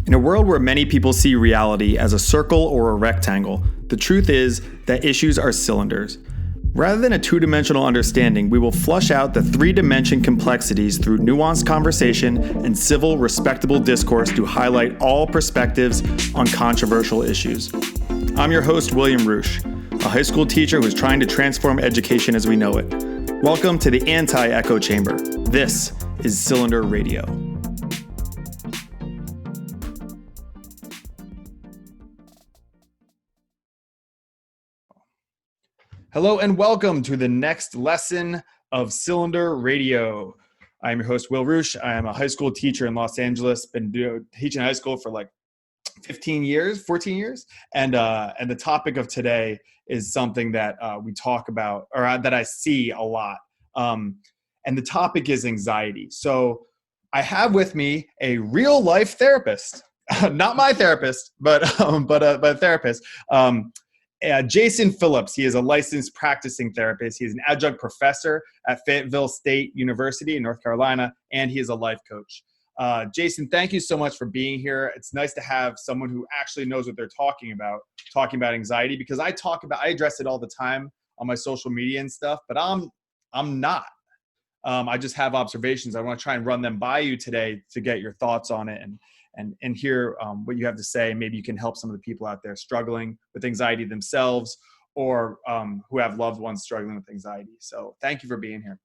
In a world where many people see reality as a circle or a rectangle, the truth is that issues are cylinders. Rather than a two-dimensional understanding, we will flush out the three-dimension complexities through nuanced conversation and civil, respectable discourse to highlight all perspectives on controversial issues. I'm your host, William Roosh, a high school teacher who's trying to transform education as we know it. Welcome to the Anti-Echo Chamber. This is Cylinder Radio. Hello and welcome to the next lesson of Cylinder Radio. I'm your host, Will Roosh. I am a high school teacher in Los Angeles. Been teaching high school for like 14 years. And the topic of today is something that we talk about, or that I see a lot. And the topic is anxiety. So I have with me a real life therapist, not my therapist, but a therapist. Jason Phillips. He is a licensed practicing therapist. He is an adjunct professor at Fayetteville State University in North Carolina, and he is a life coach. Jason, thank you so much for being here. It's nice to have someone who actually knows what they're talking about anxiety, because I address it all the time on my social media and stuff, but I'm not. I just have observations. I want to try and run them by you today to get your thoughts on it and hear what you have to say. Maybe you can help some of the people out there struggling with anxiety themselves, or who have loved ones struggling with anxiety. So thank you for being here.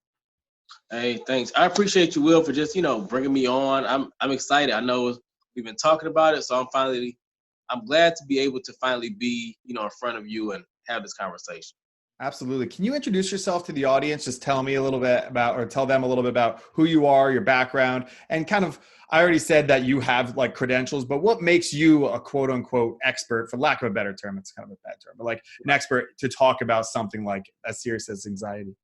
Hey, thanks. I appreciate you, Will, for just, bringing me on. I'm excited. I know we've been talking about it, so I'm glad to be able to finally be, in front of you and have this conversation. Absolutely. Can you introduce yourself to the audience? Just tell them a little bit about who you are, your background, and kind of, I already said that you have like credentials, but what makes you a quote unquote expert, for lack of a better term? It's kind of a bad term, but like an expert to talk about something like as serious as anxiety.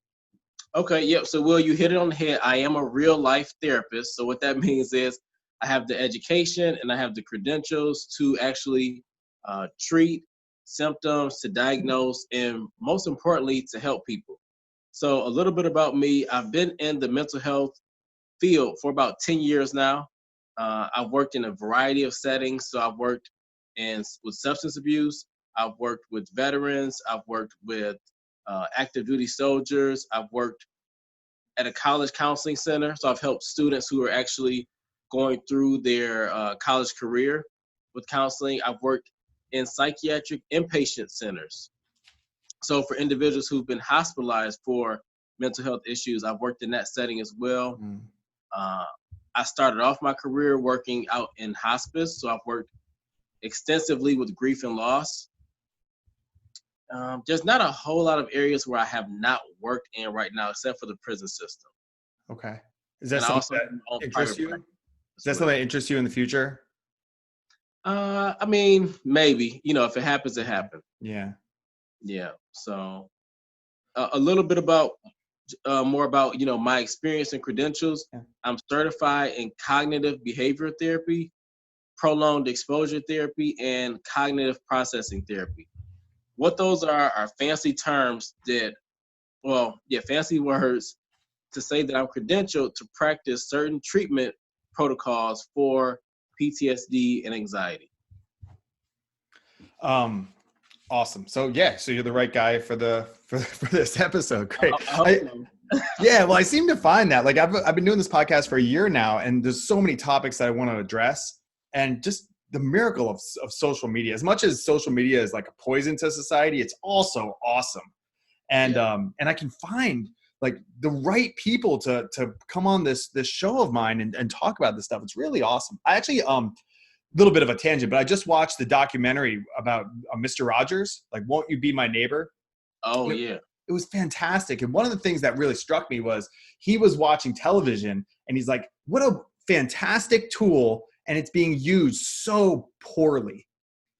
Okay. Yep. So, Will, you hit it on the head. I am a real life therapist. So what that means is I have the education and I have the credentials to actually treat symptoms, to diagnose, and most importantly, to help people. So a little bit about me. I've been in the mental health field for about 10 years now. I've worked in a variety of settings. So I've worked with substance abuse. I've worked with veterans. I've worked with active duty soldiers. I've worked at a college counseling center. So I've helped students who are actually going through their college career with counseling. I've worked in psychiatric inpatient centers. So for individuals who've been hospitalized for mental health issues, I've worked in that setting as well. I started off my career working out in hospice. So I've worked extensively with grief and loss. There's not a whole lot of areas where I have not worked in right now, except for the prison system. Okay. Is that something that interests you? Is that something that interests you in the future? Maybe, if it happens, it happens. Yeah. Yeah. So a little bit more about, my experience and credentials. Yeah. I'm certified in cognitive behavioral therapy, prolonged exposure therapy, and cognitive processing therapy. What those are fancy terms fancy words to say that I'm credentialed to practice certain treatment protocols for PTSD and anxiety. Awesome. So you're the right guy for this episode. Great. So. I seem to find that like I've been doing this podcast for a year now, and there's so many topics that I want to address, and just the miracle of social media. As much as social media is like a poison to society, it's also awesome. And I can find like the right people to come on this show of mine and talk about this stuff. It's really awesome. I actually little bit of a tangent, but I just watched the documentary about Mr. Rogers, like Won't You Be My Neighbor? Oh, yeah. It was fantastic. And one of the things that really struck me was he was watching television and he's like, what a fantastic tool, and it's being used so poorly.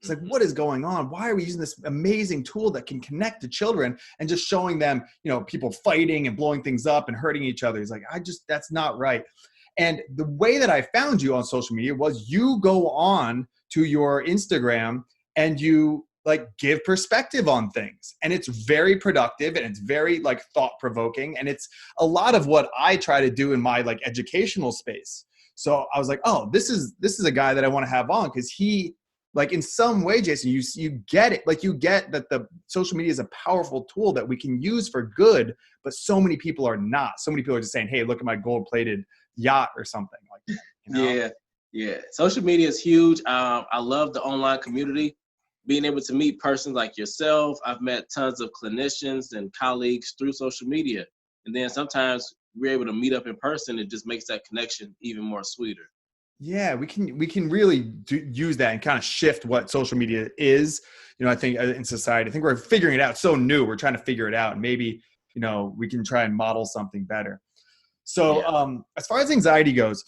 It's like, what is going on? Why are we using this amazing tool that can connect to children and just showing them, people fighting and blowing things up and hurting each other? He's like, that's not right. And the way that I found you on social media was you go on to your Instagram and you like give perspective on things, and it's very productive and it's very like thought provoking. And it's a lot of what I try to do in my like educational space. So I was like, oh, this is a guy that I want to have on, because he, like, in some way, Jason, you get it. Like, you get that the social media is a powerful tool that we can use for good, but so many people are not. So many people are just saying, hey, look at my gold-plated yacht or something like that. You know? Yeah, yeah. Social media is huge. I love the online community, being able to meet persons like yourself. I've met tons of clinicians and colleagues through social media. And then sometimes we're able to meet up in person. It just makes that connection even more sweeter. Yeah, we can really use that and kind of shift what social media is. You know, I think in society, I think we're figuring it out. It's so new. We're trying to figure it out. And maybe, you know, we can try and model something better. So Yeah. as far as anxiety goes,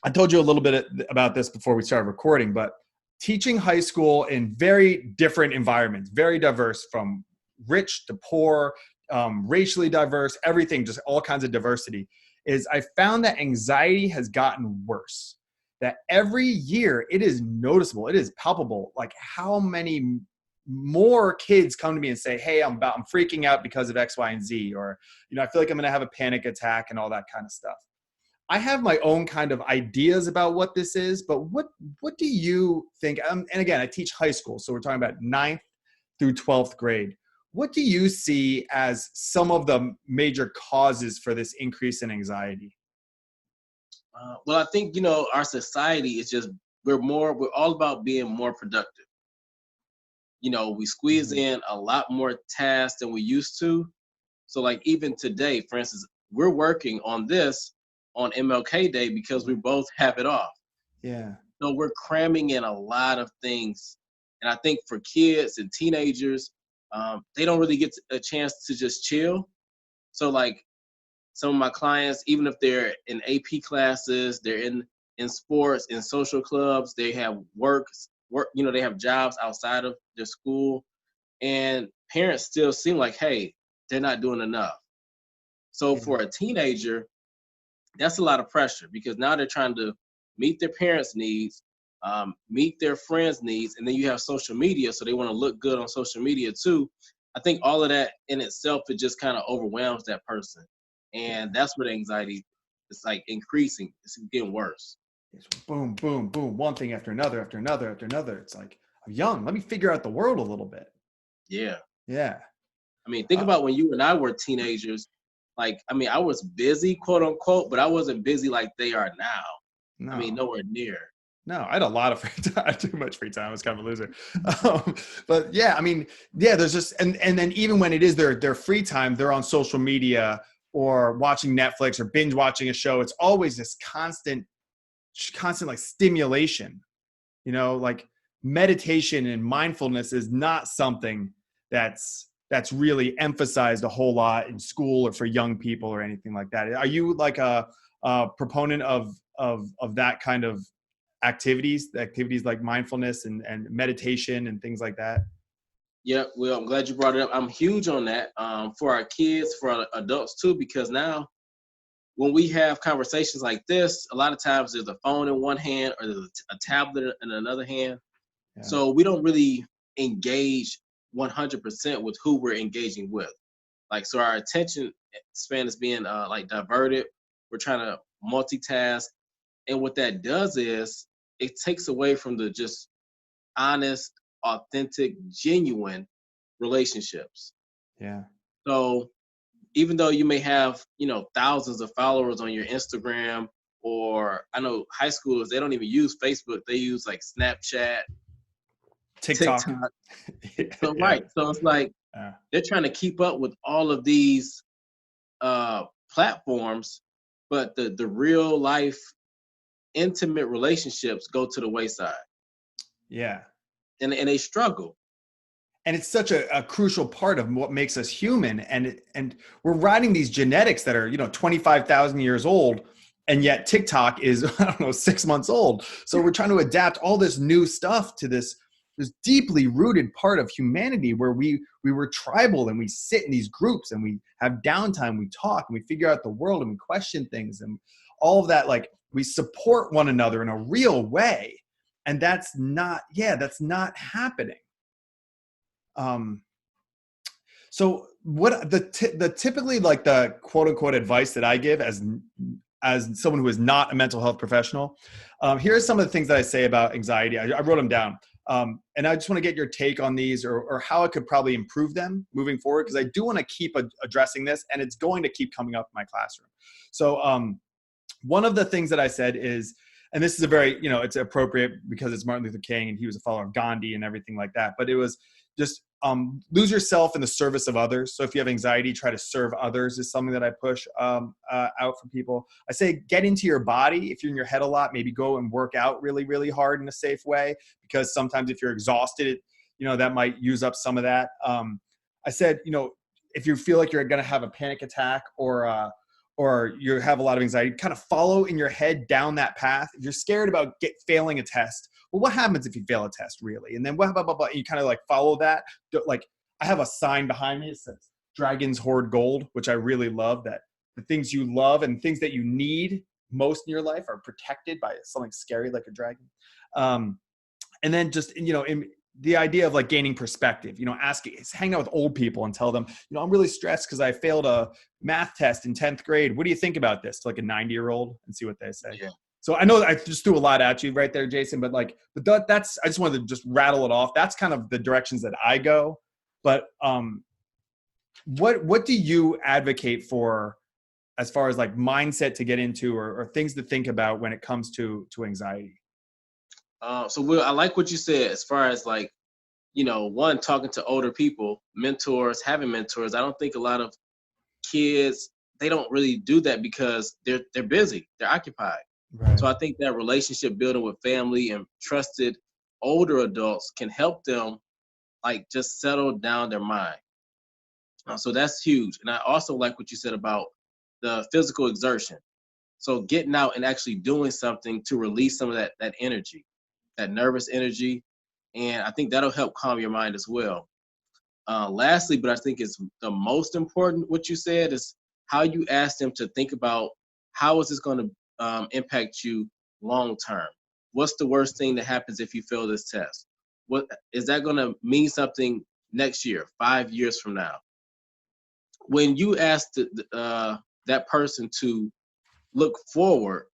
I told you a little bit about this before we started recording, but teaching high school in very different environments, very diverse, from rich to poor, racially diverse, everything, just all kinds of diversity, is I found that anxiety has gotten worse. That every year it is noticeable, it is palpable, like how many more kids come to me and say, hey, I'm freaking out because of X, Y, and Z, or, you know, I feel like I'm going to have a panic attack and all that kind of stuff. I have my own kind of ideas about what this is, but what do you think? And again, I teach high school, so we're talking about 9th through 12th grade. What do you see as some of the major causes for this increase in anxiety? Well, I think, our society is just, we're all about being more productive. We squeeze Mhm. in a lot more tasks than we used to. So, like, even today, for instance, we're working on this on MLK Day because we both have it off. Yeah. So we're cramming in a lot of things. And I think for kids and teenagers, they don't really get a chance to just chill. So, like, some of my clients, even if they're in AP classes, they're in sports, in social clubs, they have work, they have jobs outside of their school, and parents still seem like, hey, they're not doing enough. So Yeah. for a teenager, that's a lot of pressure because now they're trying to meet their parents' needs, meet their friends' needs, and then you have social media, so they want to look good on social media too. I think all of that in itself, it just kind of overwhelms that person, and Yeah. that's where the anxiety is like increasing. It's getting worse. It's boom, boom, boom, one thing after another, after another, after another. It's like, I'm young. Let me figure out the world a little bit. Yeah, Yeah. I mean, think Uh, about when you and I were teenagers. Like, I mean, I was busy, quote unquote, but I wasn't busy like they are now. I mean, no. nowhere near. No, I had a lot of free time. I had too much free time. I was kind of a loser. But yeah, I mean, yeah, there's just, and then even when it is their free time, they're on social media or watching Netflix or binge watching a show. It's always this constant like stimulation, like meditation and mindfulness is not something that's really emphasized a whole lot in school or for young people or anything like that. Are you like a proponent of that kind of activities like mindfulness and meditation and things like that? Yeah, well, I'm glad you brought it up. I'm huge on that for our kids, for our adults too, because now when we have conversations like this, a lot of times there's a phone in one hand or there's a tablet in another hand. Yeah. So we don't really engage 100% with who we're engaging with. Like, so our attention span is being like diverted. We're trying to multitask. And what that does is it takes away from the just honest, authentic, genuine relationships. Yeah. So even though you may have, thousands of followers on your Instagram, or I know high schoolers, they don't even use Facebook. They use like Snapchat, TikTok. TikTok. So Yeah. right. So it's like Yeah. they're trying to keep up with all of these platforms, but the real life intimate relationships go to the wayside. Yeah. And they struggle. And it's such a crucial part of what makes us human. And we're riding these genetics that are 25,000 years old, and yet TikTok is I don't know 6 months old. So we're trying to adapt all this new stuff to this deeply rooted part of humanity where we were tribal, and we sit in these groups and we have downtime, we talk and we figure out the world and we question things and all of that. Like, we support one another in a real way, and that's not happening. um so what the typically, like, the quote unquote advice that I give, as someone who is not a mental health professional, here are some of the things that I say about anxiety. I wrote them down. And I just want to get your take on these, or how I could probably improve them moving forward, because I do want to keep addressing this, and it's going to keep coming up in my classroom. So one of the things that I said is, and this is a very, it's appropriate because it's Martin Luther King and he was a follower of Gandhi and everything like that, but it was just lose yourself in the service of others. So if you have anxiety, try to serve others is something that I push out for people. I say get into your body. If you're in your head a lot, maybe go and work out really, really hard in a safe way, because sometimes if you're exhausted, that might use up some of that. I said, if you feel like you're going to have a panic attack or you have a lot of anxiety, kind of follow in your head down that path. If you're scared about failing a test, well, what happens if you fail a test really? And then blah, blah, blah, blah. You kind of like follow that. Like I have a sign behind me. It says dragons hoard gold, which I really love, that the things you love and things that you need most in your life are protected by something scary like a dragon. And then just, the idea of like gaining perspective, hang out with old people and tell them, I'm really stressed because I failed a math test in 10th grade. What do you think about this? To like a 90-year-old, and see what they say. Yeah. So I know I just threw a lot at you right there, Jason, but that's, I just wanted to just rattle it off. That's kind of the directions that I go. But what do you advocate for as far as like mindset to get into, or things to think about when it comes to anxiety? So Will, I like what you said as far as like, one, talking to older people, mentors, having mentors. I don't think a lot of kids, they don't really do that because they're busy, they're occupied. Right. So I think that relationship building with family and trusted older adults can help them like just settle down their mind. So that's huge. And I also like what you said about the physical exertion. So getting out and actually doing something to release some of that energy, that nervous energy. And I think that'll help calm your mind as well. Lastly, but I think it's the most important, what you said, is how you ask them to think about how is this going to impact you long term? What's the worst thing that happens if you fail this test? What is that going to mean something next year, 5 years from now? When you ask that person to look forward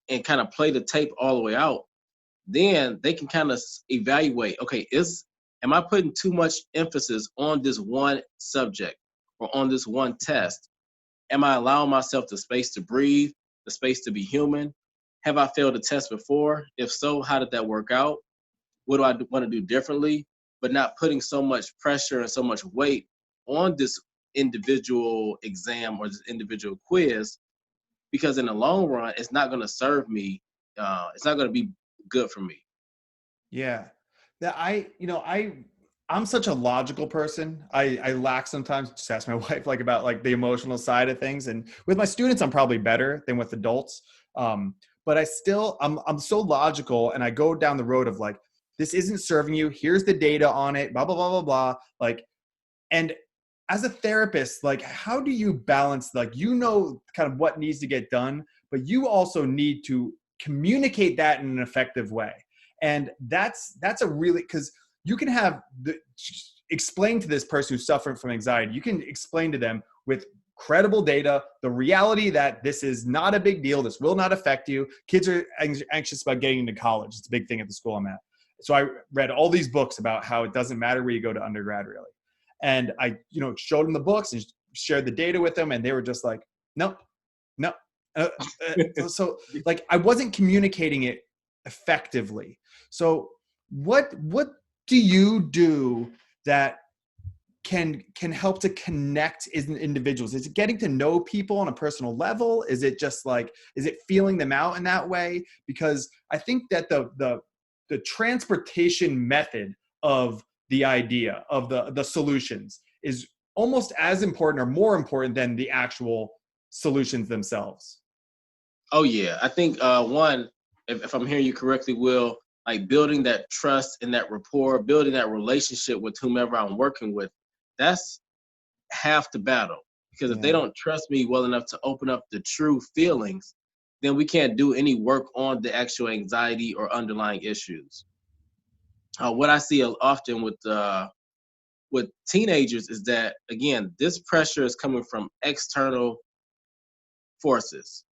and kind of play the tape all the way out, then they can kind of evaluate, okay, am I putting too much emphasis on this one subject or on this one test? Am I allowing myself the space to breathe, the space to be human? Have I failed a test before? If so, how did that work out? What do I want to do differently? But not putting so much pressure and so much weight on this individual exam or this individual quiz, because in the long run, it's not going to serve me. It's not going to be good for me. Yeah. That I'm such a logical person. I lack sometimes. Just ask my wife about the emotional side of things. And with my students, I'm probably better than with adults. But I'm so logical, and I go down the road of this isn't serving you. Here's the data on it, blah, blah, blah, blah, blah. And as a therapist, how do you balance, kind of what needs to get done, but you also need to communicate that in an effective way. And that's a really, because you can explain to this person who's suffering from anxiety, you can explain to them with credible data, the reality that this is not a big deal. This will not affect you. Kids are anxious about getting into college. It's a big thing at the school I'm at. So I read all these books about how it doesn't matter where you go to undergrad, really. And I, showed them the books and shared the data with them. And they were just like, nope, no. So I wasn't communicating it effectively. So what do you do that can help to connect individuals? Is it getting to know people on a personal level? Is it just is it feeling them out in that way? Because I think that the transportation method of the idea of the solutions is almost as important or more important than the actual solutions themselves. Oh yeah, I think one, if I'm hearing you correctly, Will, building that trust and that rapport, building that relationship with whomever I'm working with, that's half the battle. Because if they don't trust me well enough to open up the true feelings, then we can't do any work on the actual anxiety or underlying issues. What I see often with teenagers is that, again, this pressure is coming from external forces.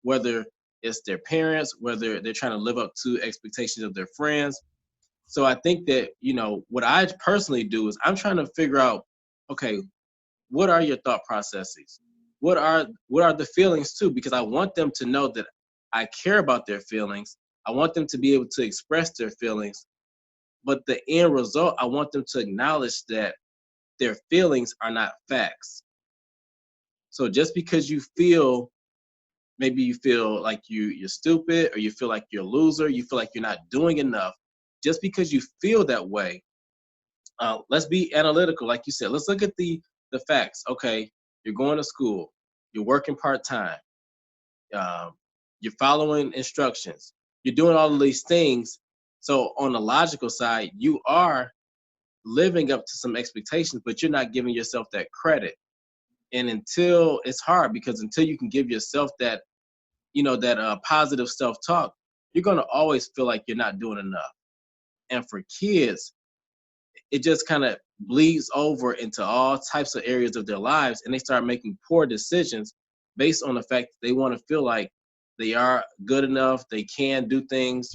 whether it's their parents, whether they're trying to live up to expectations of their friends. So I think that, what I personally do is I'm trying to figure out, okay, what are your thought processes? What are the feelings too? Because I want them to know that I care about their feelings. I want them to be able to express their feelings. But the end result, I want them to acknowledge that their feelings are not facts. So just because maybe you feel like you're stupid, or you feel like you're a loser, you feel like you're not doing enough, just because you feel that way, let's be analytical, like you said. Let's look at the facts. Okay, you're going to school, you're working part-time, um, you're following instructions, you're doing all of these things. So on the logical side, you are living up to some expectations, but you're not giving yourself that credit. And until it's hard, because until you can give yourself that, that positive self-talk, you're going to always feel like you're not doing enough. And for kids, it just kind of bleeds over into all types of areas of their lives, and they start making poor decisions based on the fact that they want to feel like they are good enough, they can do things.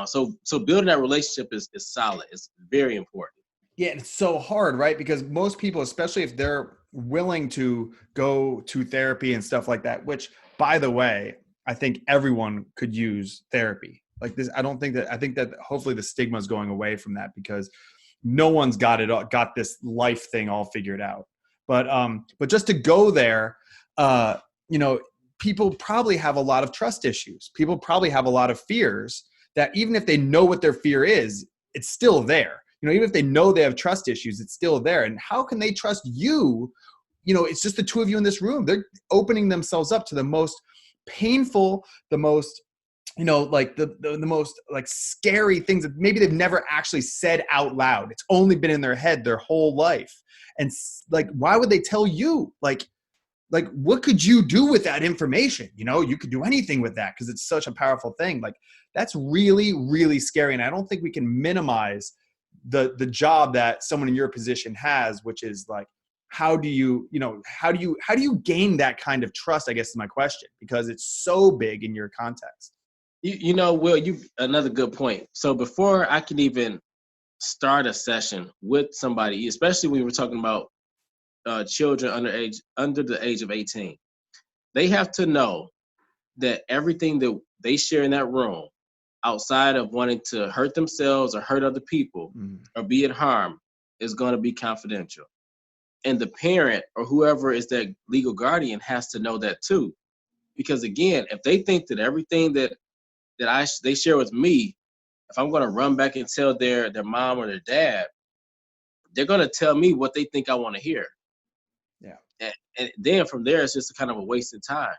So building that relationship is solid. It's very important. Yeah, it's so hard, right? Because most people, especially if they're willing to go to therapy and stuff like that, which, by the way, I think everyone could use therapy. Like this, I think that hopefully the stigma is going away from that, because no one's got this life thing all figured out. But just to go there, uh, you know, people probably have a lot of trust issues. People probably have a lot of fears that even if they know what their fear is, it's still there. Even if they know they have trust issues, it's still there. And how can they trust you? It's just the two of you in this room. They're opening themselves up to the most painful, the most, like the most like scary things that maybe they've never actually said out loud. It's only been in their head their whole life. And like, why would they tell you? Like, what could you do with that information? You could do anything with that, because it's such a powerful thing. Like, that's really, really scary. And I don't think we can minimize the job that someone in your position has, which is like, how do you gain that kind of trust, I guess is my question, because it's so big in your context. Will, you another good point. So before I can even start a session with somebody, especially when we're talking about children under the age of 18, they have to know that everything that they share in that room, outside of wanting to hurt themselves or hurt other people or be at harm, is going to be confidential. And the parent or whoever is their legal guardian has to know that too. Because again, if they think that everything that they share with me, if I'm going to run back and tell their mom or their dad, they're going to tell me what they think I want to hear. Yeah. And then from there, it's just a kind of a waste of time.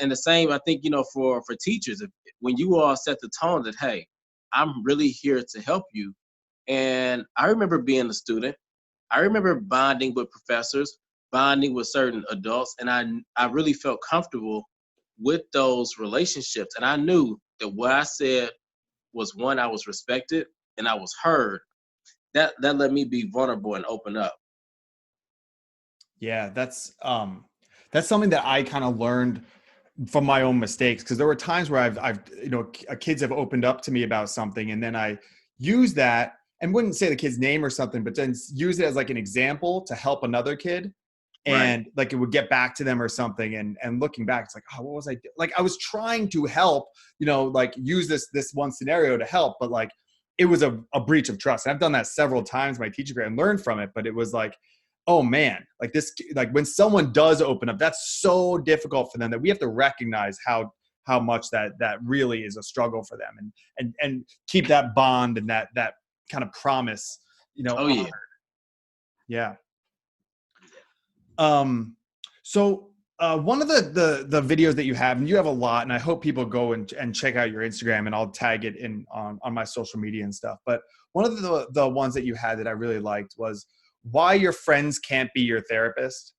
And the same, I think, for teachers, when you all set the tone that, hey, I'm really here to help you. And I remember being a student. I remember bonding with professors, bonding with certain adults, and I really felt comfortable with those relationships. And I knew that what I said was, one, I was respected and I was heard. That let me be vulnerable and open up. Yeah, that's something that I kind of learned from my own mistakes, because there were times where I've kids have opened up to me about something, and then I use that and wouldn't say the kid's name or something, but then use it as like an example to help another kid. And like it would get back to them or something. And looking back, it's like, oh, what was I like? I was trying to help, like use this one scenario to help, but like it was a breach of trust. And I've done that several times in my teaching career and learned from it. But it was like, oh man, like this, like when someone does open up, that's so difficult for them, that we have to recognize how much that really is a struggle for them, and keep that bond and that kind of promise, Oh yeah. honored. Yeah. So one of the videos that you have, and you have a lot, and I hope people go and check out your Instagram, and I'll tag it in on my social media and stuff. But one of the ones that you had that I really liked was why your friends can't be your therapist.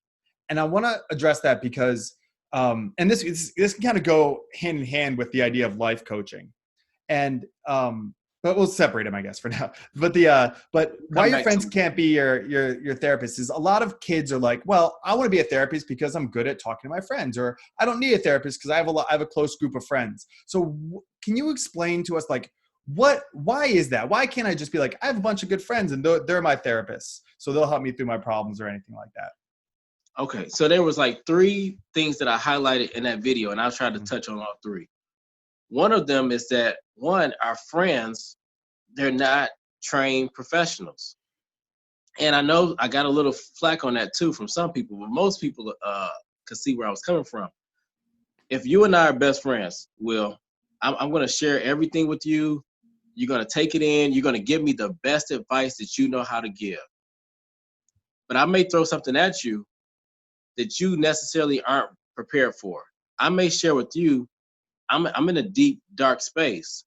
And I want to address that because, and this can kind of go hand in hand with the idea of life coaching. And, but we'll separate them, I guess, for now. But but why Come your back to friends can't be your therapist is a lot of kids are like, well, I want to be a therapist because I'm good at talking to my friends, or I don't need a therapist because I have a close group of friends. So can you explain to us like why is that? Why can't I just be like, I have a bunch of good friends and they're my therapists, so they'll help me through my problems or anything like that? Okay, so there was like three things that I highlighted in that video, and I'll try to Mhm. touch on all three. One of them is that one, our friends, they're not trained professionals. And I know I got a little flack on that too from some people, but most people could see where I was coming from. If you and I are best friends, Will, I'm going to share everything with you. You're going to take it in. You're going to give me the best advice that you know how to give. But I may throw something at you that you necessarily aren't prepared for. I may share with you, I'm in a deep, dark space.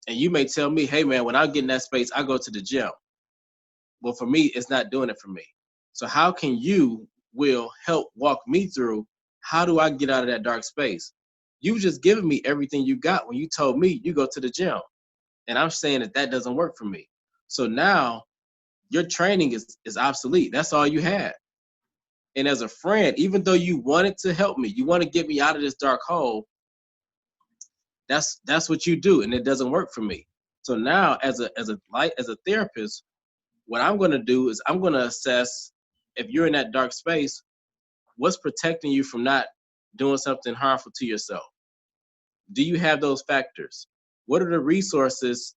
And you may tell me, hey, man, when I get in that space, I go to the gym. Well, for me, it's not doing it for me. So how can you, Will, help walk me through how do I get out of that dark space? You've just given me everything you got when you told me you go to the gym. And I'm saying that that doesn't work for me. So now your training is obsolete. That's all you had. And as a friend, even though you wanted to help me, you want to get me out of this dark hole, that's what you do, and it doesn't work for me. So now as a therapist, what I'm going to do is I'm going to assess if you're in that dark space, what's protecting you from not doing something harmful to yourself? Do you have those factors? What are the resources?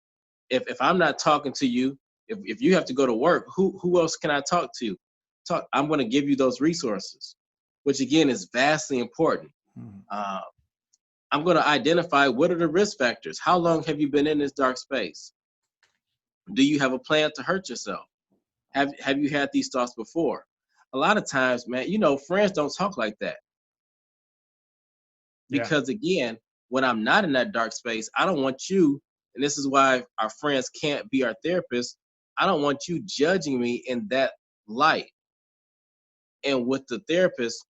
If I'm not talking to you, if you have to go to work, who else can I talk to? I'm going to give you those resources, which again is vastly important. Hmm. Uh, I'm going to identify what are the risk factors. How long have you been in this dark space? Do you have a plan to hurt yourself? Have you had these thoughts before? A lot of times, man, friends don't talk like that Yeah. because again, when I'm not in that dark space, I don't want you, and this is why our friends can't be our therapists. I don't want you judging me in that light. And with the therapist,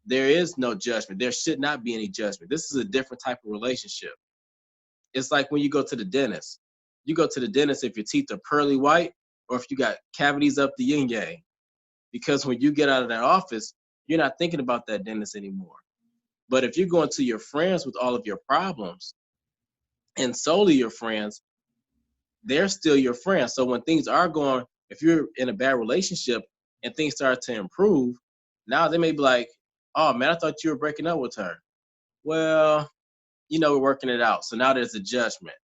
there is no judgment. There should not be any judgment. This is a different type of relationship. It's like when you go to the dentist. You go to the dentist if your teeth are pearly white or if you got cavities up the yin yang. Because when you get out of that office, you're not thinking about that dentist anymore. But if you're going to your friends with all of your problems and solely your friends, they're still your friends. So when things are going, if you're in a bad relationship and things start to improve, now they may be like, oh man, I thought you were breaking up with her. Well, we're working it out. So now there's a judgment.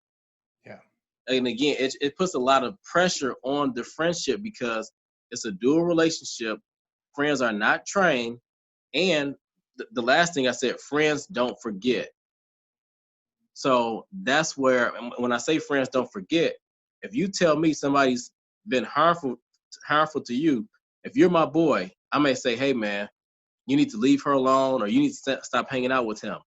Yeah. And again, it puts a lot of pressure on the friendship because it's a dual relationship. Friends are not trained. And the last thing I said, friends don't forget. So that's where, when I say friends don't forget, if you tell me somebody's been harmful to you, if you're my boy, I may say, hey man, you need to leave her alone or you need to stop hanging out with him.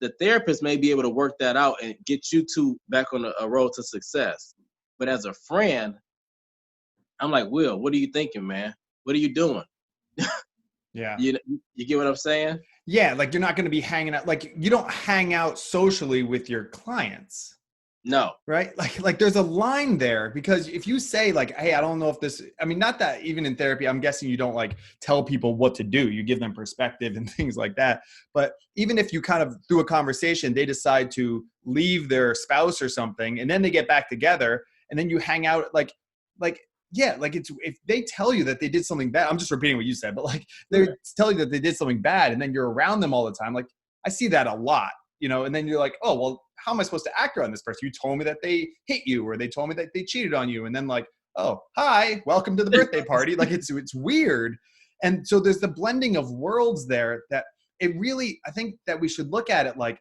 The therapist may be able to work that out and get you two back on a road to success. But as a friend, I'm like, Will, what are you thinking, man? What are you doing? Yeah. You get what I'm saying? Yeah, like you're not going to be hanging out, like you don't hang out socially with your clients, No. right? Like there's a line there because if you say like, hey, I don't know if this, I mean, not that even in therapy, I'm guessing you don't like tell people what to do. You give them perspective and things like that. But even if you kind of through a conversation, they decide to leave their spouse or something, and then they get back together and then you hang out like, yeah, like it's if they tell you that they did something bad, I'm just repeating what you said, but like they Right. tell you that they did something bad and then you're around them all the time. Like I see that a lot, and then you're like, oh, well, how am I supposed to act around this person? You told me that they hit you or they told me that they cheated on you. And then like, oh, hi, welcome to the birthday party. Like it's weird. And so there's the blending of worlds there that it really, I think that we should look at it like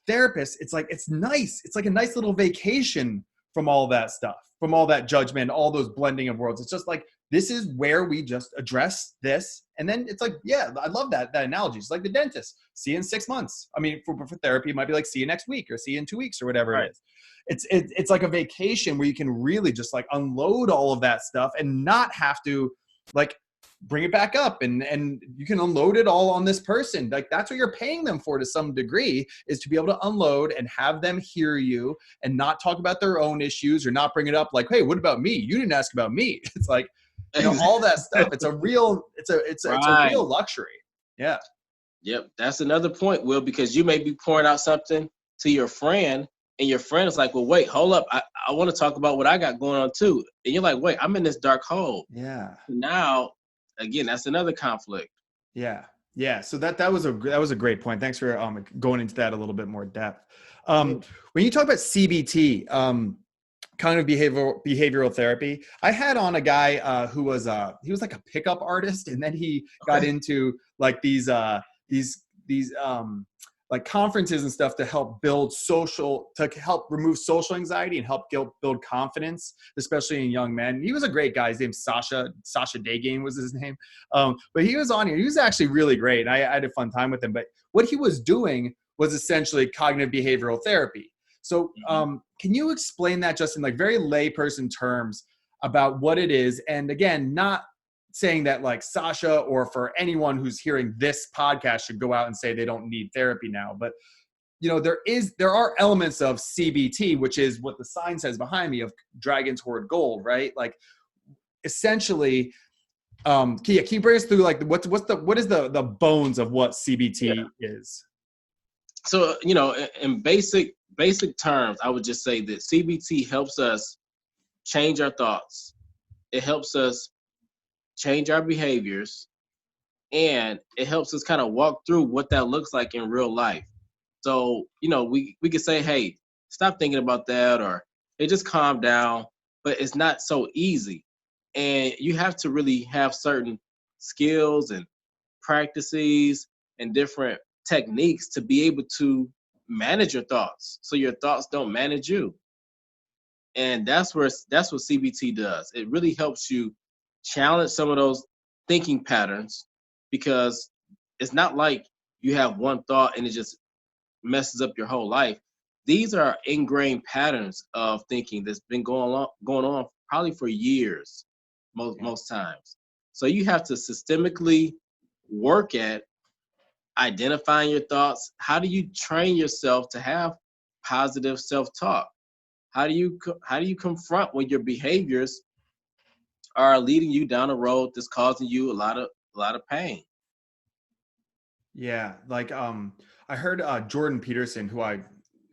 therapists. It's like, it's nice. It's like a nice little vacation from all that stuff, from all that judgment, all those blending of worlds. It's just like, this is where we just address this. And then it's like, yeah, I love that analogy. It's like the dentist. See you in 6 months. I mean, for therapy, it might be like, see you next week or see you in 2 weeks or whatever Right. it is. It's like a vacation where you can really just like unload all of that stuff and not have to like bring it back up, and you can unload it all on this person. Like, that's what you're paying them for to some degree, is to be able to unload and have them hear you and not talk about their own issues, or not bring it up like, hey, what about me? You didn't ask about me. It's like, all that stuff. It's a real Right. luxury. Yeah. Yep. That's another point, Will, because you may be pouring out something to your friend, and your friend is like, well, wait, hold up. I want to talk about what I got going on too. And you're like, wait, I'm in this dark hole. Yeah. Now, again, that's another conflict. Yeah. Yeah. So that was a great point. Thanks for going into that a little bit more depth. Yeah. When you talk about CBT, cognitive behavioral therapy, I had on a guy who was he was like a pickup artist, and then he got Okay. into like these like conferences and stuff to help help remove social anxiety and help build confidence, especially in young men. He was a great guy. His name's Sasha Dagain was his name. But he was on here. He was actually really great. I had a fun time with him. But what he was doing was essentially cognitive behavioral therapy. So can you explain that just in like very layperson terms about what it is? And again, not saying that like Sasha or for anyone who's hearing this podcast should go out and say they don't need therapy now. But, there are elements of CBT, which is what the sign says behind me of dragon toward gold, right? Like essentially, can you bring us through like what is the bones of what CBT is? So, in basic terms, I would just say that CBT helps us change our thoughts. It helps us change our behaviors, and it helps us kind of walk through what that looks like in real life. So, we could say, hey, stop thinking about that, or hey, just calm down, but it's not so easy. And you have to really have certain skills and practices and different techniques to be able to manage your thoughts so your thoughts don't manage you. And that's what CBT does. It really helps you challenge some of those thinking patterns, because it's not like you have one thought and it just messes up your whole life. These are ingrained patterns of thinking that's been going on probably for years, most times. So you have to systemically work at identifying your thoughts. How do you train yourself to have positive self-talk? How do you confront when your behaviors are leading you down a road that's causing you a lot of pain? Yeah, like I heard Jordan Peterson, who I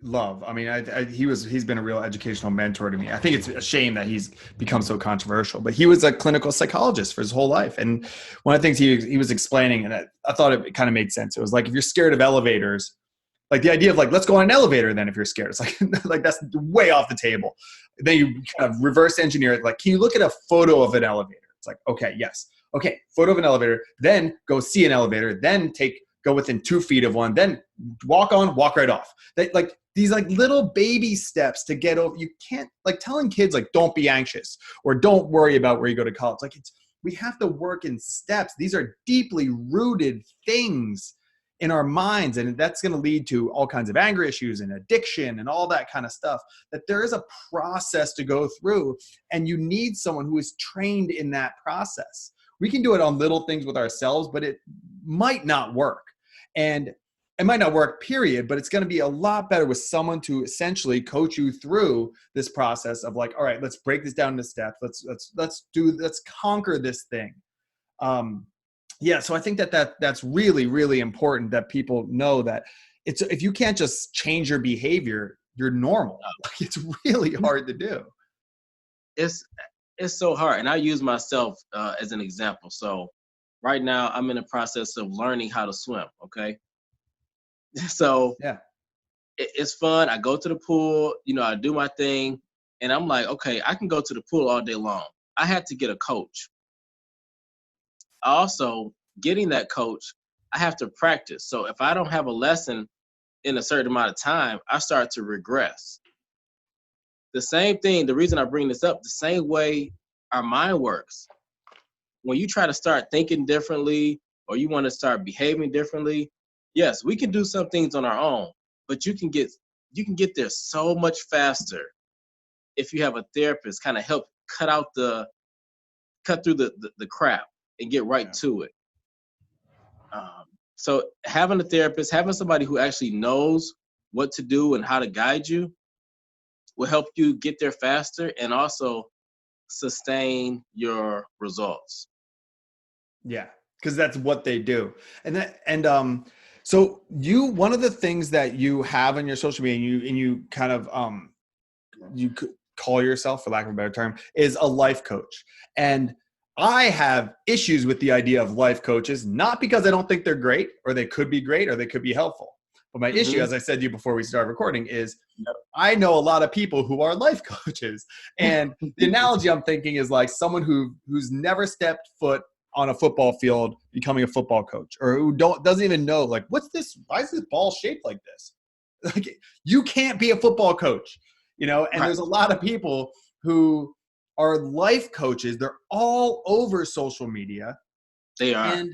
love. I mean, he's been a real educational mentor to me. I think it's a shame that he's become so controversial, but he was a clinical psychologist for his whole life. And one of the things he was explaining, and I thought it kind of made sense. It was like, if you're scared of elevators, like the idea of like, let's go on an elevator then if you're scared. It's like, like that's way off the table. Then you kind of reverse engineer it. Like, can you look at a photo of an elevator? It's like, okay, yes. Okay, photo of an elevator, then go see an elevator, then go within 2 feet of one, then walk right off. Like these like little baby steps to get over. You can't, like, telling kids like, don't be anxious or don't worry about where you go to college. Like, we have to work in steps. These are deeply rooted things in our minds, and that's going to lead to all kinds of anger issues and addiction and all that kind of stuff. That there is a process to go through, and you need someone who is trained in that process. We can do it on little things with ourselves, but it might not work. And it might not work, period, but it's going to be a lot better with someone to essentially coach you through this process of like, all right, let's break this down into steps. Let's conquer this thing. Yeah, so I think that's really, really important that people know that if you can't just change your behavior, you're normal. Like, it's really hard to do. It's so hard, and I use myself as an example. So right now, I'm in the process of learning how to swim. Okay, so Yeah. it's fun. I go to the pool, I do my thing, and I'm like, okay, I can go to the pool all day long. I had to get a coach. Also, getting that coach, I have to practice. So if I don't have a lesson in a certain amount of time, I start to regress. The same thing, the reason I bring this up, the same way our mind works. When you try to start thinking differently, or you want to start behaving differently, yes, we can do some things on our own, but you can get there so much faster if you have a therapist kind of help cut through the crap. and get right to it. So having a therapist, having somebody who actually knows what to do and how to guide you will help you get there faster and also sustain your results. Yeah, because that's what they do. So one of the things that you have on your social media, and you kind of you could call yourself, for lack of a better term, is a life coach. And I have issues with the idea of life coaches, not because I don't think they're great, or they could be great, or they could be helpful. But my issue, as I said to you before we started recording, is I know a lot of people who are life coaches. And the analogy I'm thinking is like someone who's never stepped foot on a football field becoming a football coach, or who doesn't even know, like, what's this? Why is this ball shaped like this? Like, you can't be a football coach, and Right. there's a lot of people who are life coaches. They're all over social media. They are. And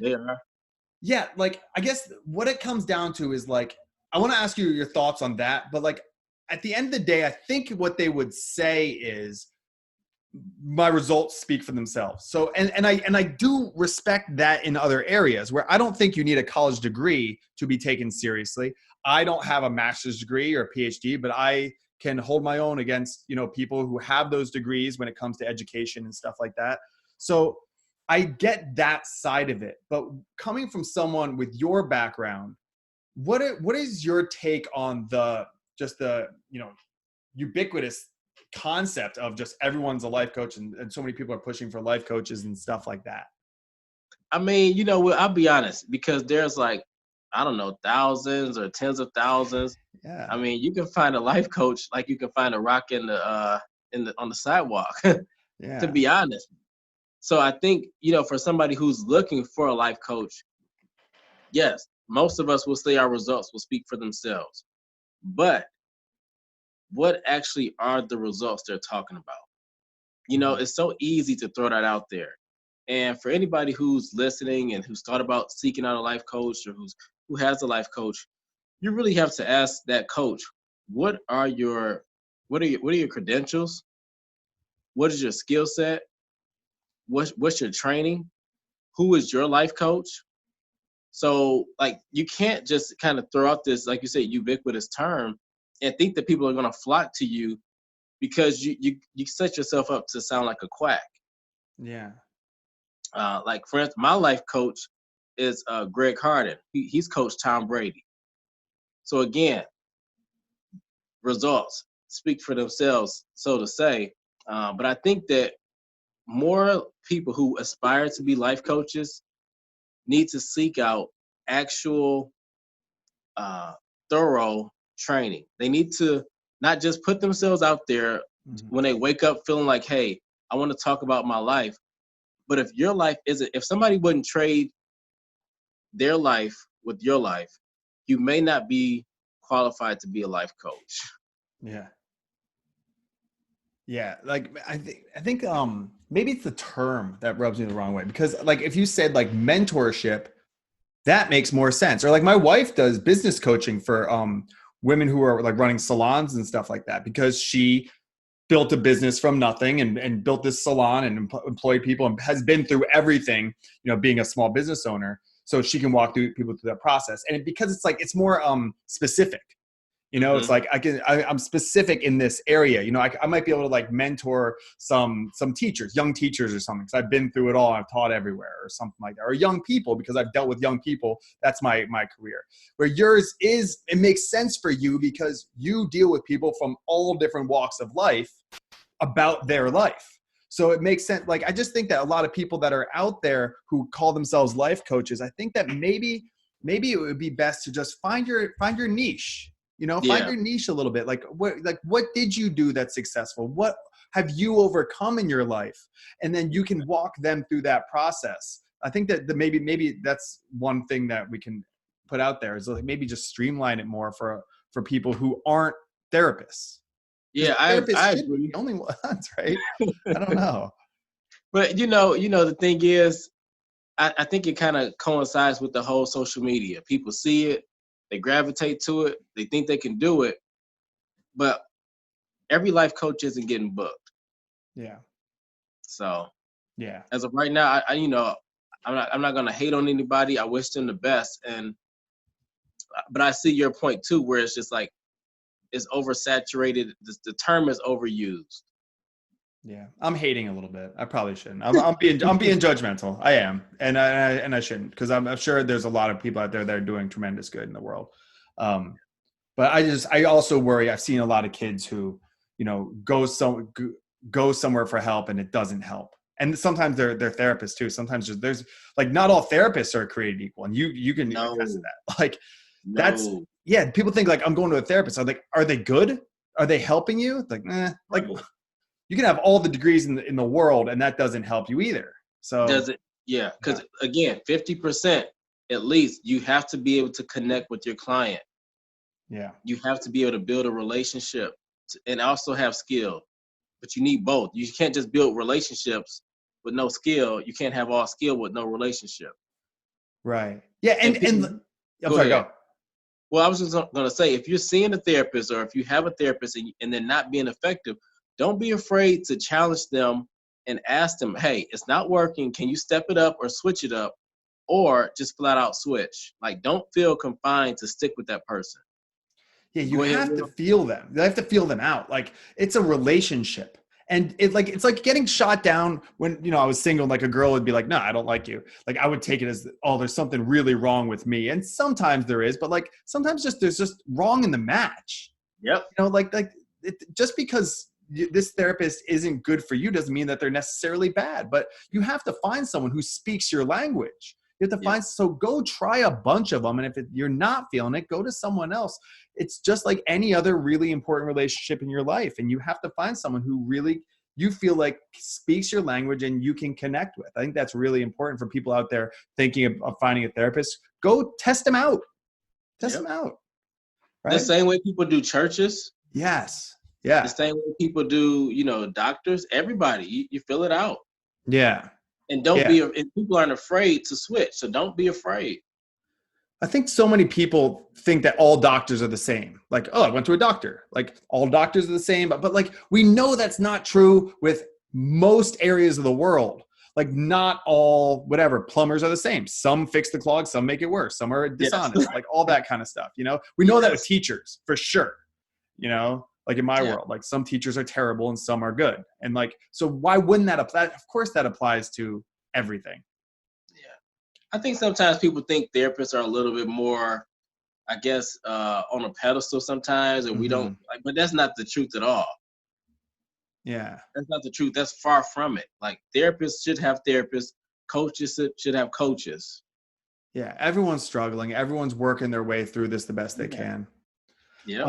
yeah, like, I guess what it comes down to is, like, I want to ask you your thoughts on that, but like at the end of the day, I think what they would say is my results speak for themselves. So, and I do respect that in other areas where I don't think you need a college degree to be taken seriously. I don't have a master's degree or a PhD, but I can hold my own against, people who have those degrees when it comes to education and stuff like that. So I get that side of it, but coming from someone with your background, what is your take on the ubiquitous concept of just everyone's a life coach, and so many people are pushing for life coaches and stuff like that? I mean, I'll be honest, because there's like, I don't know, thousands or tens of thousands. Yeah. I mean, you can find a life coach like you can find a rock on the sidewalk, Yeah. to be honest. So I think, for somebody who's looking for a life coach, yes, most of us will say our results will speak for themselves. But what actually are the results they're talking about? It's so easy to throw that out there. And for anybody who's listening and who's thought about seeking out a life coach, or who has a life coach, you really have to ask that coach, what are your credentials? What is your skill set? What's your training? Who is your life coach? So, like, you can't just kind of throw out this, like you said, ubiquitous term and think that people are going to flock to you because you set yourself up to sound like a quack. Yeah. Like, for instance, my life coach is Greg Harden. He's coached Tom Brady. So again, results speak for themselves, so to say. But I think that more people who aspire to be life coaches need to seek out actual thorough training. They need to not just put themselves out there when they wake up feeling like, hey, I want to talk about my life. But if your life isn't, if somebody wouldn't trade their life with your life, you may not be qualified to be a life coach. Yeah. Yeah. Like, I think maybe it's the term that rubs me the wrong way, because like if you said like mentorship, that makes more sense. Or like my wife does business coaching for women who are like running salons and stuff like that, because she built a business from nothing and built this salon and employed people and has been through everything, being a small business owner. So she can walk through people through that process. And because it's more specific, it's like I'm specific in this area. I might be able to like mentor some teachers, young teachers or something, because I've been through it all. I've taught everywhere or something like that, or young people, because I've dealt with young people. That's my career. Where yours is, it makes sense for you because you deal with people from all different walks of life about their life. So it makes sense. Like, I just think that a lot of people that are out there who call themselves life coaches, I think that maybe it would be best to just find your niche. Find your niche a little bit. Like what did you do that's successful? What have you overcome in your life? And then you can walk them through that process. I think that maybe that's one thing that we can put out there, is like maybe just streamline it more for people who aren't therapists. Yeah, I agree. The only ones, right? I don't know. But the thing is, I think it kind of coincides with the whole social media. People see it, they gravitate to it, they think they can do it, but every life coach isn't getting booked. Yeah. So yeah, as of right now, I'm not gonna hate on anybody. I wish them the best, but I see your point too, where it's just like it's oversaturated. The term is overused. Yeah, I'm hating a little bit. I probably shouldn't. I'm being judgmental. I am, and I shouldn't, because I'm sure there's a lot of people out there that are doing tremendous good in the world. But I also worry. I've seen a lot of kids who, go somewhere for help and it doesn't help. And sometimes they're therapists too. Sometimes there's like, not all therapists are created equal, and you can No, attest to that. Like that's no, yeah. People think like, I'm going to a therapist. I'm like, are they good? Are they helping you? Like, like. right. You can have all the degrees in the world, and that doesn't help you either. So Does it? Yeah, yeah, because again, 50% at least, you have to be able to connect with your client. yeah, You have to be able to build a relationship and also have skill. But you need both. You can't just build relationships with no skill. You can't have all skill with no relationship. right. Yeah, And and people, I'm go sorry, ahead. go. Well, I was just going to say, if you're seeing a therapist or if you have a therapist and they're not being effective, don't be afraid to challenge them and ask them, hey, it's not working. Can you step it up or switch it up, or just flat out switch? Like, don't feel confined to stick with that person. Yeah, you Go ahead, have to Will. feel them. You have to feel them out. Like, it's a relationship. And it's like getting shot down when, I was single, and like a girl would be like, no, I don't like you. Like, I would take it as, oh, there's something really wrong with me. And sometimes there is, but like sometimes there's just wrong in the match. Yep. Just because this therapist isn't good for you doesn't mean that they're necessarily bad, but you have to find someone who speaks your language. You have to Yep. so go try a bunch of them. And if you're not feeling it, go to someone else. It's just like any other really important relationship in your life. And you have to find someone who really you feel like speaks your language and you can connect with. I think that's really important for people out there thinking of finding a therapist. Go test them out. Test Yep. them out. The Right? same way people do churches, Yes. the Yeah. same way people do, doctors, everybody, you fill it out. Yeah. And don't Yeah. be, and people aren't afraid to switch. So don't be afraid. I think so many people think that all doctors are the same. Like, oh, I went to a doctor. Like, all doctors are the same. But like, we know that's not true with most areas of the world. Like, not all, whatever, plumbers are the same. Some fix the clog, some make it worse. Some are Yes. dishonest, like all that kind of stuff. We know that with Yes. teachers for sure. Like in my Yeah. world, like some teachers are terrible and some are good. And like, so why wouldn't that apply? Of course that applies to everything. Yeah. I think sometimes people think therapists are a little bit more, I guess, on a pedestal sometimes, and we don't Mm-hmm. like, but that's not the truth at all. Yeah. That's not the truth. That's far from it. Like, therapists should have therapists, coaches should have coaches. Yeah, everyone's struggling. Everyone's working their way through this the best they Yeah. can. Yep.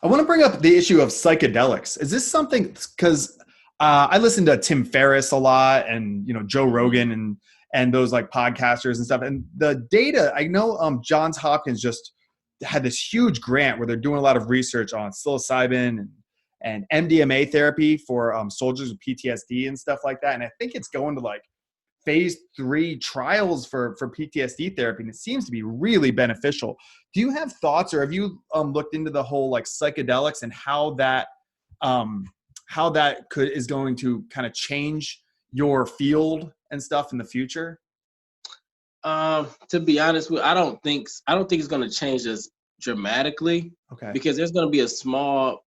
I want to bring up the issue of psychedelics. Is this something, because I listen to Tim Ferriss a lot, and Joe Rogan and those like podcasters and stuff. And the data, I know Johns Hopkins just had this huge grant where they're doing a lot of research on psilocybin and MDMA therapy for soldiers with PTSD and stuff like that. And I think it's going to like phase 3 trials for PTSD therapy, and it seems to be really beneficial. Do you have thoughts, or have you looked into the whole like psychedelics and how that is going to kind of change your field and stuff in the future? To be honest with you, I don't think it's going to change us dramatically, Okay. because there's going to be a small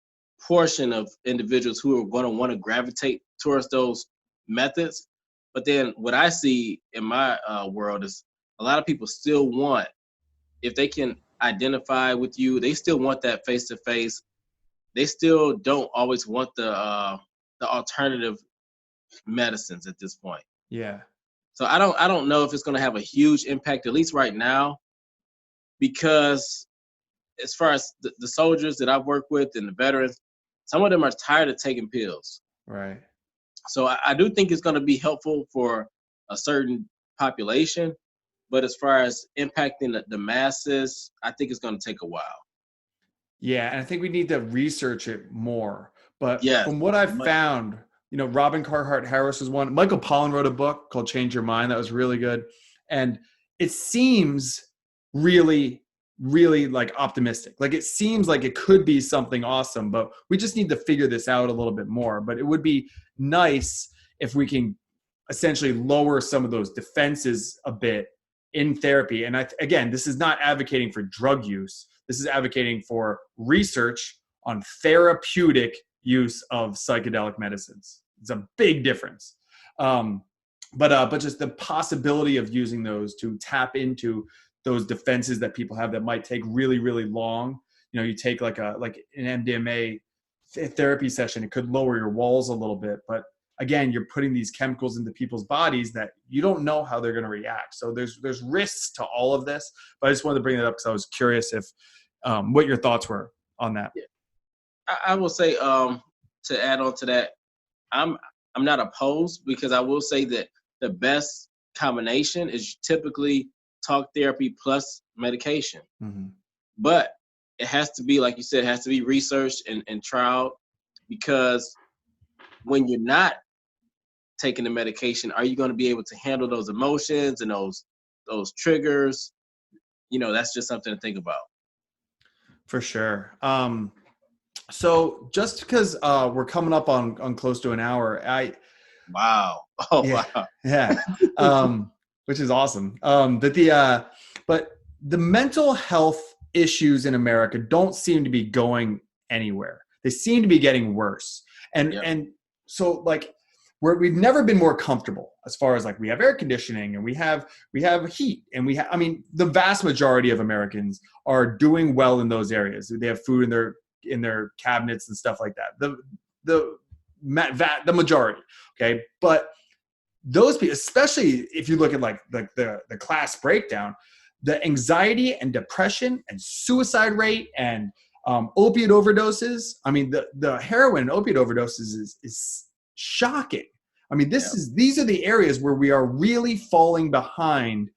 portion of individuals who are going to want to gravitate towards those methods. But then what I see in my world is a lot of people still want, if they can identify with you, they still want that face to face. They still don't always want the alternative medicines at this point. Yeah. So I don't know if it's going to have a huge impact, at least right now, because as far as the soldiers that I've worked with and the veterans, some of them are tired of taking pills. Right. So I do think it's going to be helpful for a certain population, but as far as impacting the masses, I think it's going to take a while. Yeah, and I think we need to research it more. But Yes. from what I've found, Robin Carhart Harris was one. Michael Pollan wrote a book called Change Your Mind that was really good. And it seems really, really like optimistic. Like, it seems like it could be something awesome, but we just need to figure this out a little bit more. But it would be nice if we can essentially lower some of those defenses a bit in therapy. And again, this is not advocating for drug use. This is advocating for research on therapeutic use of psychedelic medicines. It's a big difference. But just the possibility of using those to tap into those defenses that people have that might take really, really long. You take like an MDMA therapy session, it could lower your walls a little bit, but again, you're putting these chemicals into people's bodies that you don't know how they're going to react. So there's risks to all of this, but I just wanted to bring that up because I was curious if what your thoughts were on that. Yeah. I will say to add on to that, I'm not opposed, because I will say that the best combination is typically talk therapy plus medication. Mm-hmm. But it has to be, like you said, it has to be researched and trialed, because when you're not taking the medication, are you going to be able to handle those emotions and those triggers? That's just something to think about. For sure. So just because we're coming up on close to an hour, Wow. Yeah. Which is awesome. But the mental health issues in America don't seem to be going anywhere. They seem to be getting worse. And so we've never been more comfortable as far as we have air conditioning and we have heat and the vast majority of Americans are doing well in those areas. They have food in their cabinets and stuff like that. The majority. Okay. But those people, especially if you look at the class breakdown, the anxiety and depression and suicide rate and opiate overdoses. The heroin and opiate overdoses is shocking. These are the areas where we are really falling behind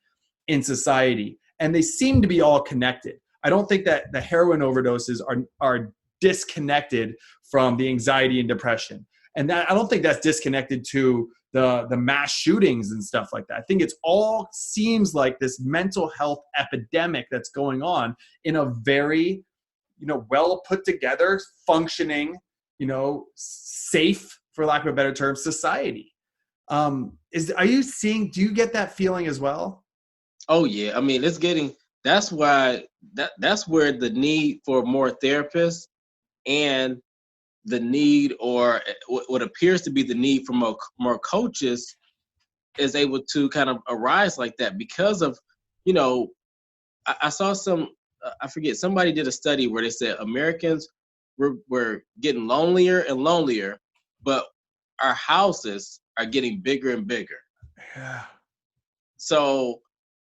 in society, and they seem to be all connected. I don't think that the heroin overdoses are disconnected from the anxiety and depression. And I don't think that's disconnected to the mass shootings and stuff like that. I think it's all seems like this mental health epidemic that's going on in a very, well put together, functioning, safe, for lack of a better term, society. Do you get that feeling as well? Oh yeah. That's why that's where the need for more therapists and the need, or what appears to be the need for more coaches, is able to kind of arise like that, because of, I saw I forget, somebody did a study where they said Americans were getting lonelier and lonelier, but our houses are getting bigger and bigger. Yeah. So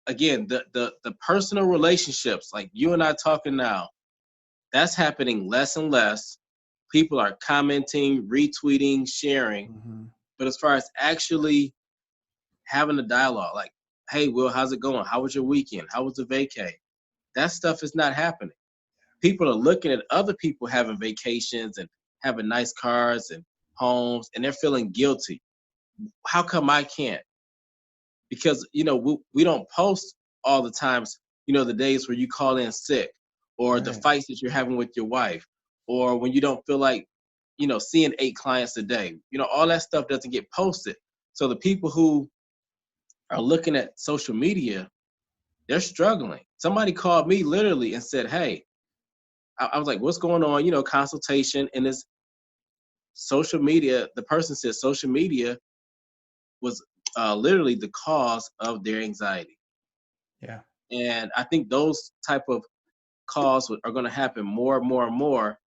again, the personal relationships, like you and I talking now, that's happening less and less. People are commenting, retweeting, sharing. Mm-hmm. But as far as actually having a dialogue, like, hey, Will, how's it going? How was your weekend? How was the vacay? That stuff is not happening. People are looking at other people having vacations and having nice cars and homes, and they're feeling guilty. How come I can't? Because, we don't post all the times, the days where you call in sick, or the fights that you're having with your wife, or when you don't feel like, seeing 8 clients a day. All that stuff doesn't get posted. So the people who are looking at social media, they're struggling. Somebody called me literally and said, hey, I was like, what's going on? Consultation, and this social media, the person said social media was literally the cause of their anxiety. Yeah. And I think those type of calls are going to happen more and more and more,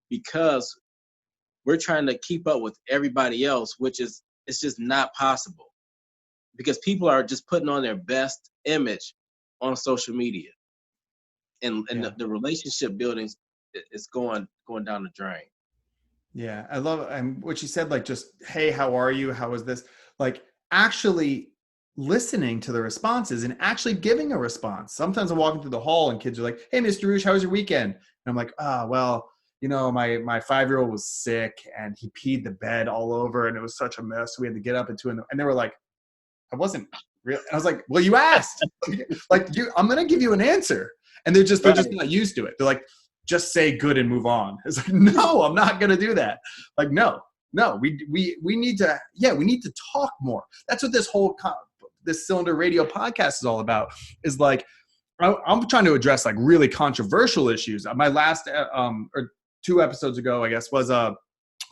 because we're trying to keep up with everybody else, it's just not possible, because people are just putting on their best image on social media, and the relationship building is going down the drain. Yeah, I love what you said, just, hey, how are you? How is this? Actually listening to the responses and actually giving a response. Sometimes I'm walking through the hall and kids are like, hey, Mr. Roosh, how was your weekend? And I'm like, well, my 5-year-old was sick and he peed the bed all over and it was such a mess. We had to get up at 2 a.m. And they were like, I wasn't real. I was like, well, you asked. I'm going to give you an answer. And they're just not used to it. They're like, just say good and move on. It's like, no, I'm not going to do that. No, no, we need to, we need to talk more. That's what this Cylinder Radio podcast is all about, is like, I'm trying to address like really controversial issues. My last, or 2 episodes ago, I guess, was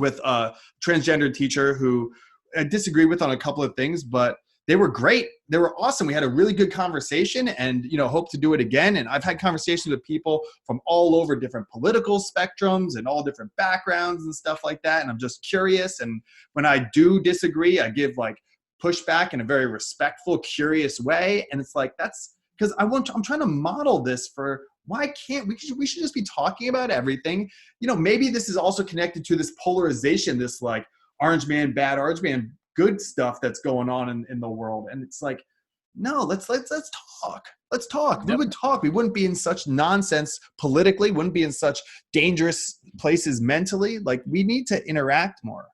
with a transgender teacher who I disagreed with on a couple of things, but they were great. They were awesome. We had a really good conversation, and, hope to do it again. And I've had conversations with people from all over different political spectrums and all different backgrounds and stuff like that. And I'm just curious. And when I do disagree, I give like pushback in a very respectful, curious way. And it's like, that's because I'm trying to model this for, why can't we should just be talking about everything. Maybe this is also connected to this polarization, this like orange man, bad, orange man, good stuff that's going on in the world. And it's like, no, let's talk. Let's talk. Yep. We would talk. We wouldn't be in such nonsense politically, wouldn't be in such dangerous places mentally. Like, we need to interact more.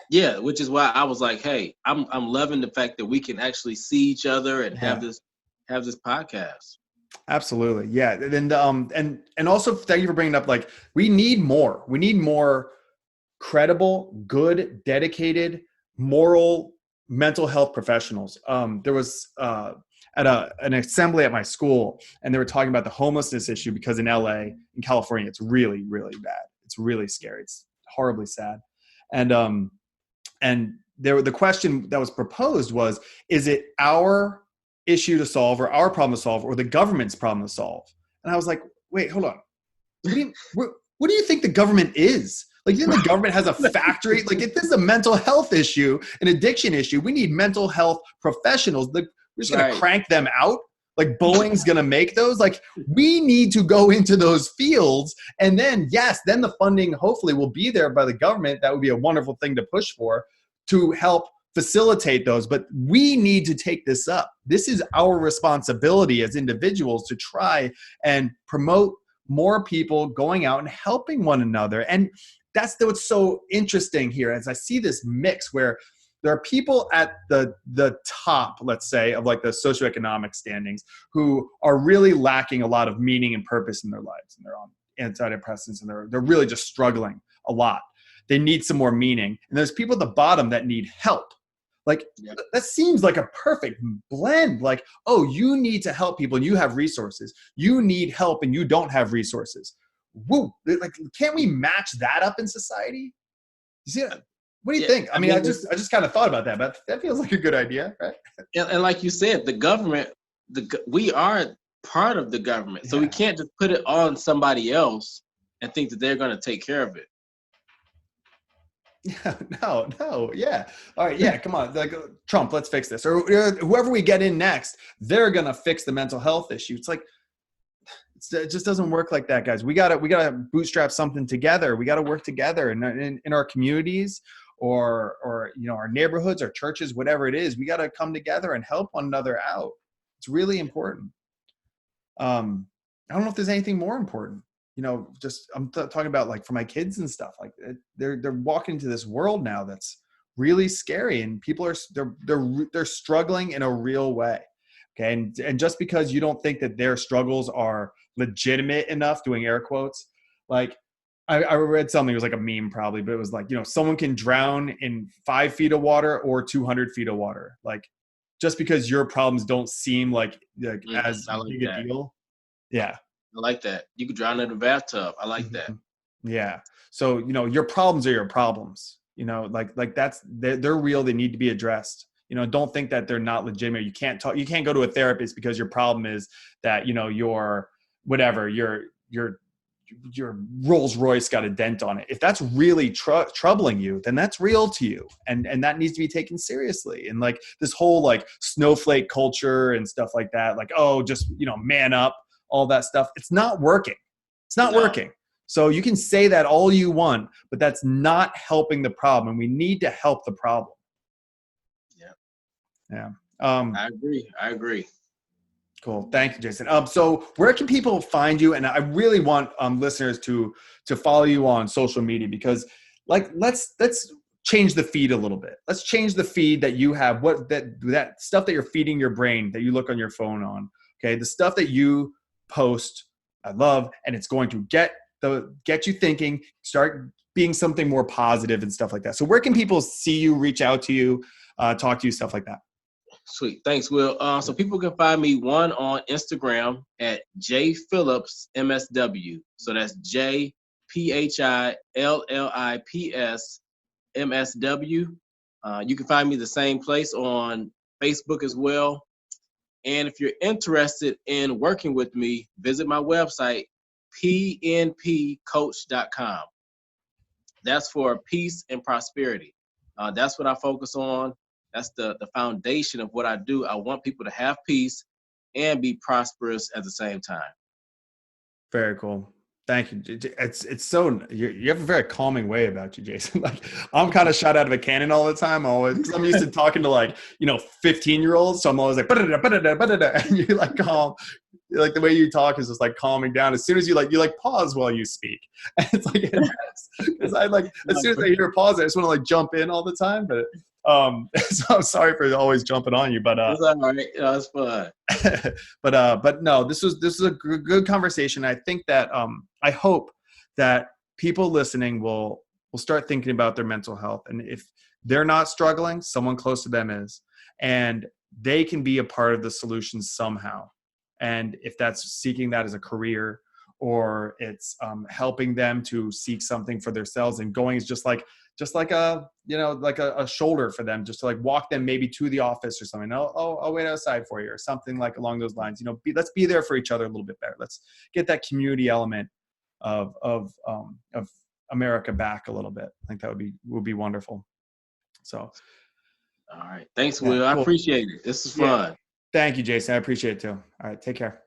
Yeah, which is why I was like, hey, I'm loving the fact that we can actually see each other and have this podcast. Absolutely. Yeah. And also thank you for bringing up, like, we need more credible, good, dedicated, moral mental health professionals. There was at an assembly at my school, and they were talking about the homelessness issue, because in LA, in California, it's really, really bad. It's really scary. It's horribly sad. And the question that was proposed was, is it our issue to solve, or our problem to solve, or the government's problem to solve? And I was like, wait, hold on. What do you think the government is? Like, you think the government has a factory? Like, if this is a mental health issue, an addiction issue, we need mental health professionals. We're just going to crank them out. Like, Boeing's going to make those. Like, we need to go into those fields. And then, then the funding hopefully will be there by the government. That would be a wonderful thing to push for, to help facilitate those. But we need to take this up. This is our responsibility as individuals to try and promote more people going out and helping one another. And that's what's so interesting here, as I see this mix where there are people at the top, let's say, of like the socioeconomic standings, who are really lacking a lot of meaning and purpose in their lives, and they're on antidepressants, and they're really just struggling a lot. They need some more meaning. And there's people at the bottom that need help. Like, that seems like a perfect blend. Like, oh, you need to help people and you have resources. You need help and you don't have resources. Woo! Like, can't we match that up in society? You see that? What do you think? I mean, I just kind of thought about that, but that feels like a good idea, right? And like you said, the government, we are part of the government, so we can't just put it on somebody else and think that they're going to take care of it. Yeah, no, yeah. All right, yeah, come on. Like, Trump, let's fix this. Or whoever we get in next, they're going to fix the mental health issue. It's like, it just doesn't work like that, guys. We gotta bootstrap something together. We gotta work together in our communities, or our neighborhoods, our churches, whatever it is. We gotta come together and help one another out. It's really important. I don't know if there's anything more important. Just I'm talking about, like, for my kids and stuff. Like, they're walking into this world now that's really scary, and people are they're struggling in a real way. Okay, and just because you don't think that their struggles are legitimate enough, doing air quotes, like, I read something, it was like a meme probably, but it was like, someone can drown in 5 feet of water or 200 feet of water. Like, just because your problems don't seem like as big a deal. Yeah. I like that. You could drown in a bathtub. I like that. Yeah. So, your problems are your problems, like that's, they're real. They need to be addressed. Don't think that they're not legitimate. You can't go to a therapist because your problem is that, your whatever, your Rolls Royce got a dent on it. If that's really troubling you, then that's real to you. And that needs to be taken seriously. And like this whole like snowflake culture and stuff like that, like, oh, just, man up, all that stuff. It's not working. It's not working. So you can say that all you want, but that's not helping the problem. And we need to help the problem. Yeah. I agree. Cool. Thank you, Jason. So where can people find you? And I really want listeners to follow you on social media, because like, let's change the feed a little bit. Let's change the feed that you have, that stuff that you're feeding your brain, that you look on your phone on. Okay. The stuff that you post, I love, and it's going to get you thinking, start being something more positive and stuff like that. So where can people see you, reach out to you, talk to you, stuff like that? Sweet. Thanks, Will. So people can find me on Instagram at Phillips MSW. So that's JPHILLIPS MSW. You can find me the same place on Facebook as well. And if you're interested in working with me, visit my website, pnpcoach.com. That's for peace and prosperity. That's what I focus on. That's the foundation of what I do. I want people to have peace and be prosperous at the same time. Very cool. Thank you. It's so, you have a very calming way about you, Jason. Like, I'm kind of shot out of a cannon all the time. Because I'm used to talking to 15-year-olds. So I'm always like, and you're like calm. Like the way you talk is just like calming down. As soon as you pause while you speak. And it's like, because as soon as I hear a pause, I just want to jump in all the time. But so I'm sorry for always jumping on you, but it's all right. It's fun. but no, this is a good conversation. I think that I hope that people listening will start thinking about their mental health, and if they're not struggling, someone close to them is, and they can be a part of the solution somehow. And if that's seeking that as a career, or it's helping them to seek something for themselves, and going is just like a shoulder for them, just to walk them maybe to the office or something. I'll wait outside for you, or something along those lines. Let's be there for each other a little bit better. Let's get that community element of America back a little bit. I think that would be wonderful. So, all right, thanks, Will. Cool. I appreciate it. This is fun. Yeah. Thank you, Jason. I appreciate it too. All right, take care.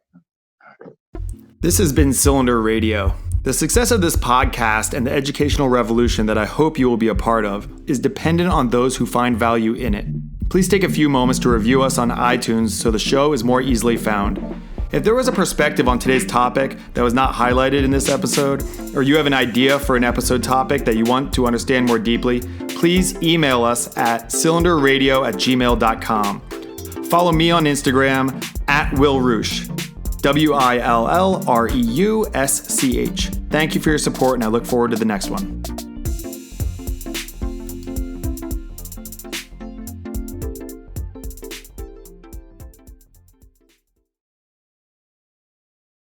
This has been Cylinder Radio. The success of this podcast and the educational revolution that I hope you will be a part of is dependent on those who find value in it. Please take a few moments to review us on iTunes so the show is more easily found. If there was a perspective on today's topic that was not highlighted in this episode, or you have an idea for an episode topic that you want to understand more deeply, please email us at cylinderradio@gmail.com. Follow me on Instagram @WillRusch. WILLREUSCH. Thank you for your support, and I look forward to the next one.